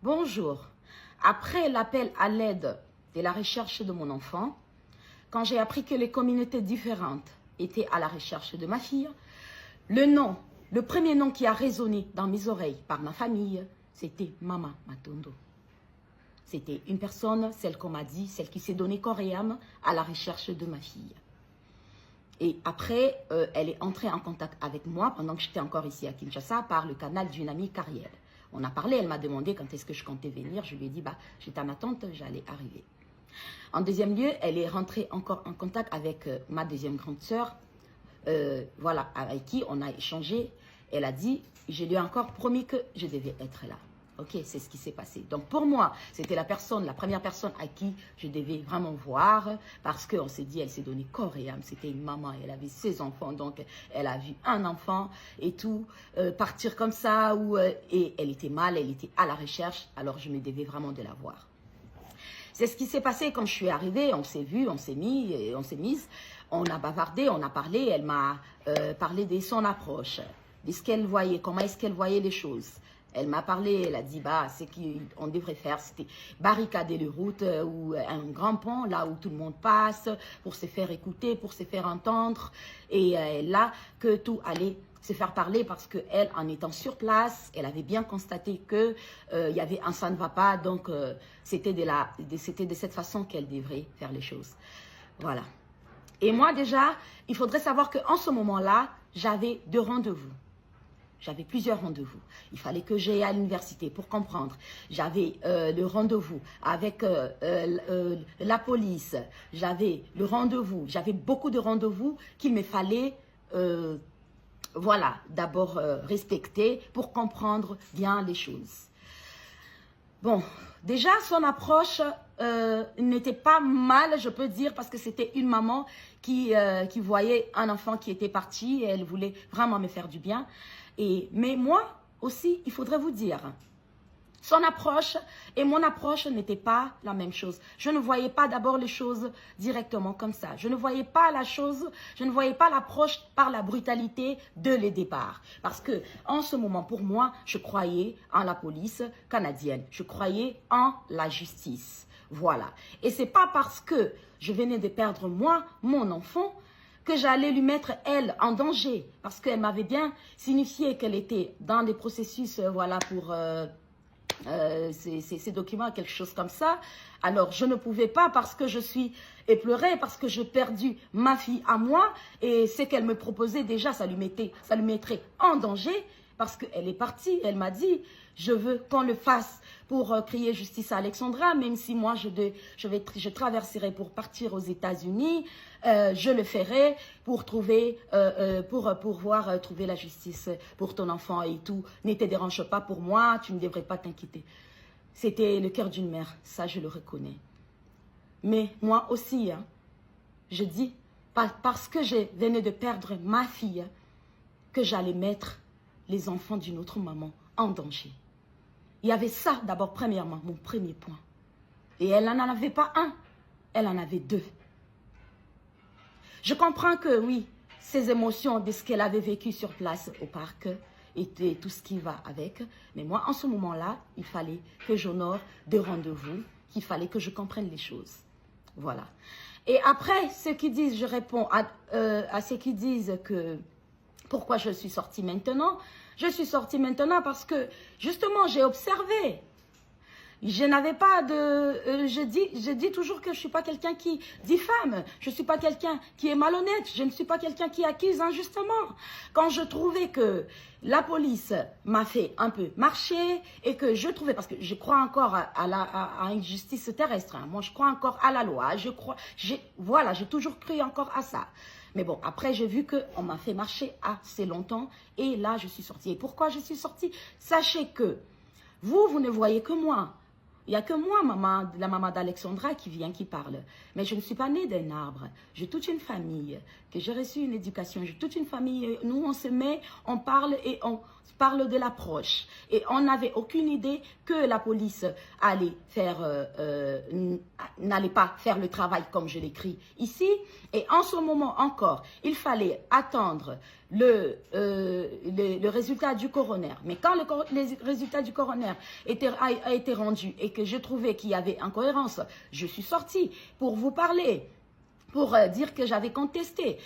Bonjour. Après l'appel à l'aide de la recherche de mon enfant, quand j'ai appris que les communautés différentes étaient à la recherche de ma fille, le premier nom qui a résonné dans mes oreilles par ma famille, c'était Mama Matondo. C'était une personne, celle qu'on m'a dit, celle qui s'est donnée corps et âme à la recherche de ma fille. Et après, elle est entrée en contact avec moi pendant que j'étais encore ici à Kinshasa par le canal d'une amie Cariel. On a parlé, elle m'a demandé quand est-ce que je comptais venir. Je lui ai dit, bah, j'étais à ma tante, j'allais arriver. En deuxième lieu, elle est rentrée encore en contact avec ma deuxième grande sœur, voilà, avec qui on a échangé. Elle a dit, je lui ai encore promis que je devais être là. Ok, c'est ce qui s'est passé. Donc pour moi, c'était la première personne à qui je devais vraiment voir, parce qu'on s'est dit, elle s'est donnée corps et âme. C'était une maman, elle avait ses enfants, donc elle a vu un enfant et tout, partir comme ça, et elle était mal, elle était à la recherche, alors je me devais vraiment de la voir. C'est ce qui s'est passé quand je suis arrivée, on s'est vu, on s'est mise, on a bavardé, on a parlé, elle m'a parlé de son approche, de ce qu'elle voyait, comment est-ce qu'elle voyait les choses. Elle m'a parlé, elle a dit, bah, ce qu'on devrait faire, c'était barricader les routes ou un grand pont, là où tout le monde passe, pour se faire écouter, pour se faire entendre. Et là, que tout allait se faire parler parce qu'elle, en étant sur place, elle avait bien constaté qu'il y avait un ça ne va pas. Donc, c'était de cette façon qu'elle devrait faire les choses. Voilà. Et moi, déjà, il faudrait savoir qu'en ce moment-là, j'avais 2 rendez-vous. J'avais plusieurs rendez-vous. Il fallait que j'aille à l'université pour comprendre. J'avais le rendez-vous avec la police. J'avais le rendez-vous. J'avais beaucoup de rendez-vous qu'il me fallait, voilà, d'abord respecter pour comprendre bien les choses. Bon, déjà, son approche n'était pas mal, je peux dire, parce que c'était une maman qui voyait un enfant qui était parti et elle voulait vraiment me faire du bien. Mais moi aussi, il faudrait vous dire, son approche et mon approche n'étaient pas la même chose. Je ne voyais pas d'abord les choses directement comme ça. Je ne voyais pas l'approche par la brutalité de le départ. Parce que en ce moment, pour moi, je croyais en la police canadienne. Je croyais en la justice. Voilà. Et c'est pas parce que je venais de perdre moi, mon enfant, que j'allais lui mettre, elle, en danger. Parce qu'elle m'avait bien signifié qu'elle était dans des processus, voilà, pour ces documents, quelque chose comme ça. Alors, je ne pouvais pas parce que je suis éplorée, parce que j'ai perdu ma fille à moi. Et ce qu'elle me proposait déjà, ça lui mettrait en danger. Parce qu'elle est partie, elle m'a dit, je veux qu'on le fasse pour crier justice à Alexandra, même si moi je traverserai pour partir aux États-Unis, je le ferai pour trouver, pouvoir trouver la justice pour ton enfant et tout. Ne te dérange pas pour moi, tu ne devrais pas t'inquiéter. C'était le cœur d'une mère, ça je le reconnais. Mais moi aussi, hein, je dis, parce que je venais de perdre ma fille, que j'allais mettre les enfants d'une autre maman en danger. Il y avait ça d'abord, premièrement, mon premier point. Et elle n'en avait pas un, elle en avait 2. Je comprends que oui, ces émotions de ce qu'elle avait vécu sur place au parc et tout ce qui va avec. Mais moi, en ce moment-là, il fallait que j'honore des rendez-vous, qu'il fallait que je comprenne les choses. Voilà. Et après, ceux qui disent, je réponds à ceux qui disent que pourquoi je suis sortie maintenant? Je suis sortie maintenant parce que, justement, j'ai observé. Je n'avais pas de... je dis toujours que je ne suis pas quelqu'un qui diffame. Je ne suis pas quelqu'un qui est malhonnête. Je ne suis pas quelqu'un qui accuse injustement. Quand je trouvais que la police m'a fait un peu marcher et que je trouvais... Parce que je crois encore à une justice terrestre. Hein. Moi, je crois encore à la loi. Voilà, j'ai toujours cru encore à ça. Mais bon, après, j'ai vu qu'on m'a fait marcher assez longtemps. Et là, je suis sortie. Et pourquoi je suis sortie? Sachez que vous ne voyez que moi. Il n'y a que moi, la maman d'Alexandra, qui vient, qui parle. Mais je ne suis pas née d'un arbre. J'ai toute une famille, que j'ai reçu une éducation. J'ai toute une famille. Nous, on se met, on parle et parle de l'approche. Et on n'avait aucune idée que la police allait faire, n'allait pas faire le travail comme je l'écris ici. Et en ce moment encore, il fallait attendre le résultat du coroner. Mais quand le résultat du coroner a été rendu et que je trouvais qu'il y avait incohérence, je suis sortie pour vous parler, pour dire que j'avais contesté.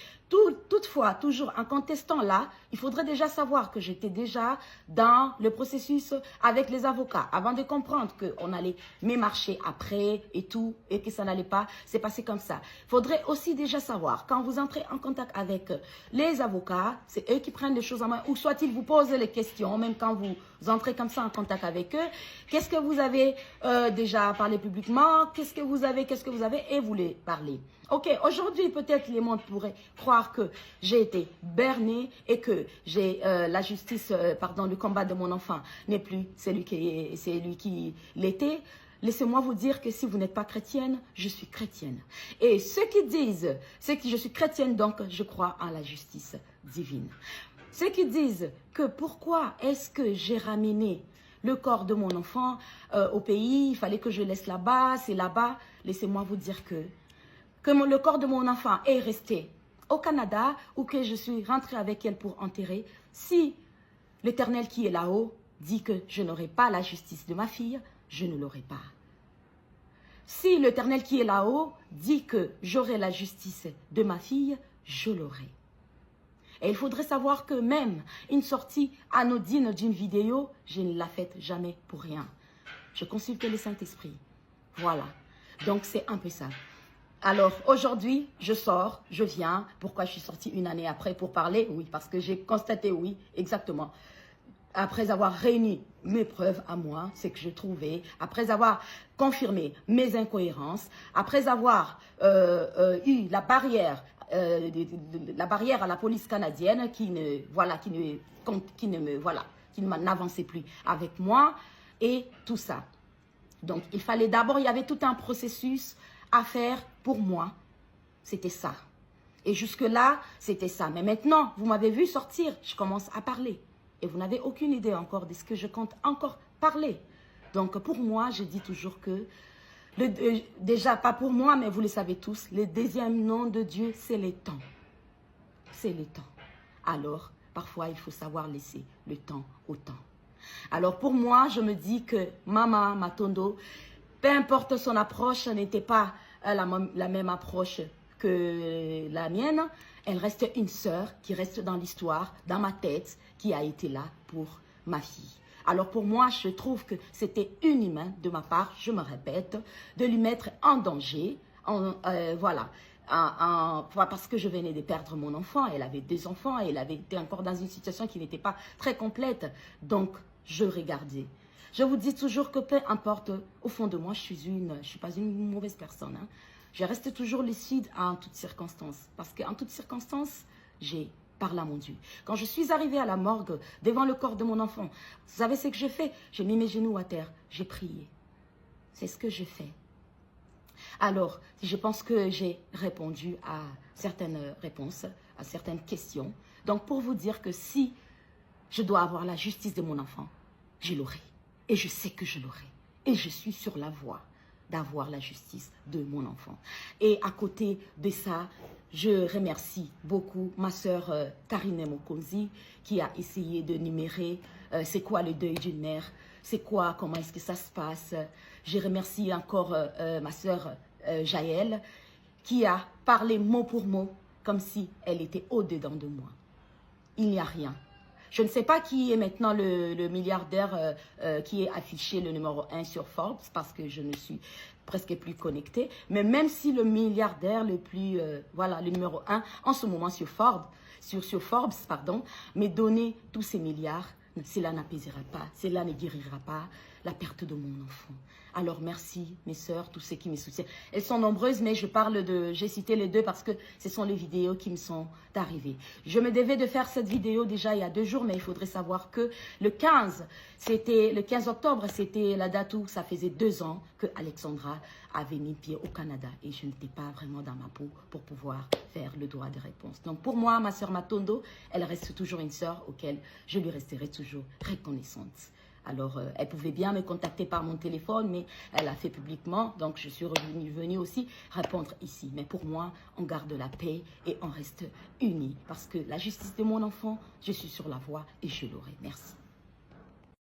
Toutefois, toujours en contestant là, il faudrait déjà savoir que j'étais déjà dans le processus avec les avocats, avant de comprendre qu'on allait marcher après et tout, et que ça n'allait pas se passer comme ça. Il faudrait aussi déjà savoir, quand vous entrez en contact avec les avocats, c'est eux qui prennent les choses en main, ou soit ils vous posent les questions, même quand vous entrez comme ça en contact avec eux, qu'est-ce que vous avez déjà parlé publiquement, qu'est-ce que vous avez, et vous les parlez. Ok, aujourd'hui, peut-être les mondes pourraient croire que j'ai été bernée et que j'ai la justice, pardon, le combat de mon enfant n'est plus celui qui l'était. Laissez-moi vous dire que si vous n'êtes pas chrétienne, je suis chrétienne. Et ceux qui disent, c'est que je suis chrétienne, donc je crois en la justice divine. Ceux qui disent que pourquoi est-ce que j'ai ramené le corps de mon enfant au pays, il fallait que je laisse là-bas, c'est là-bas, laissez-moi vous dire que le corps de mon enfant est resté au Canada ou que je suis rentrée avec elle pour enterrer, si l'Éternel qui est là-haut dit que je n'aurai pas la justice de ma fille, je ne l'aurai pas. Si l'Éternel qui est là-haut dit que j'aurai la justice de ma fille, je l'aurai. Et il faudrait savoir que même une sortie anodine d'une vidéo, je ne la fais jamais pour rien. Je consulte le Saint-Esprit. Voilà. Donc c'est un peu ça. Alors, aujourd'hui, je sors, je viens. Pourquoi je suis sortie une année après pour parler? Oui, parce que j'ai constaté, oui, exactement. Après avoir réuni mes preuves à moi, ce que je trouvais, après avoir confirmé mes incohérences, après avoir eu la barrière à la police canadienne qui n'avançait plus avec moi et tout ça. Donc, il fallait d'abord, il y avait tout un processus à faire pour moi. C'était ça. Et jusque-là, c'était ça. Mais maintenant, vous m'avez vu sortir, je commence à parler. Et vous n'avez aucune idée encore de ce que je compte encore parler. Donc, pour moi, je dis toujours que, déjà, pas pour moi, mais vous le savez tous, le deuxième nom de Dieu, c'est le temps. C'est le temps. Alors, parfois, il faut savoir laisser le temps au temps. Alors, pour moi, je me dis que Maman Matondo, peu importe son approche, n'était pas la même approche que la mienne. Elle reste une sœur qui reste dans l'histoire, dans ma tête, qui a été là pour ma fille. Alors pour moi, je trouve que c'était inhumain de ma part, je me répète, de lui mettre en danger, parce que je venais de perdre mon enfant. Elle avait 2 enfants, et elle avait été encore dans une situation qui n'était pas très complète. Donc, je regardais. Je vous dis toujours que peu importe, au fond de moi, je suis pas une mauvaise personne. Hein. Je reste toujours lucide en toutes circonstances. Parce qu'en toutes circonstances, j'ai parlé à mon Dieu. Quand je suis arrivée à la morgue, devant le corps de mon enfant, vous savez ce que j'ai fait? J'ai mis mes genoux à terre, j'ai prié. C'est ce que j'ai fait. Alors, je pense que j'ai répondu à certaines réponses, à certaines questions. Donc, pour vous dire que si je dois avoir la justice de mon enfant, je l'aurai. Et je sais que je l'aurai. Et je suis sur la voie d'avoir la justice de mon enfant. Et à côté de ça, je remercie beaucoup ma sœur Karine Mokonzi qui a essayé de numérer c'est quoi le deuil d'une mère, c'est quoi, comment est-ce que ça se passe. Je remercie encore ma sœur Jaël qui a parlé mot pour mot comme si elle était au-dedans de moi. Il n'y a rien. Je ne sais pas qui est maintenant le milliardaire qui est affiché le numéro 1 sur Forbes parce que je ne suis presque plus connectée. Mais même si le milliardaire le numéro 1 en ce moment sur Forbes, m'ait donné tous ces milliards, cela n'apaisera pas, cela ne guérira pas la perte de mon enfant. Alors merci mes sœurs, tous ceux qui me soutiennent. Elles sont nombreuses, mais j'ai cité les 2 parce que ce sont les vidéos qui me sont arrivées. Je me devais de faire cette vidéo déjà il y a 2 jours, mais il faudrait savoir que le 15 octobre, c'était la date où ça faisait 2 ans que Alexandra avait mis pied au Canada et je n'étais pas vraiment dans ma peau pour pouvoir faire le droit de réponse. Donc pour moi, ma sœur Matondo, elle reste toujours une sœur auquel je lui resterai toujours. toujours reconnaissante. Alors, elle pouvait bien me contacter par mon téléphone, mais elle l'a fait publiquement. Donc, je suis venue aussi répondre ici. Mais pour moi, on garde la paix et on reste unis. Parce que la justice de mon enfant, je suis sur la voie et je l'aurai. Merci.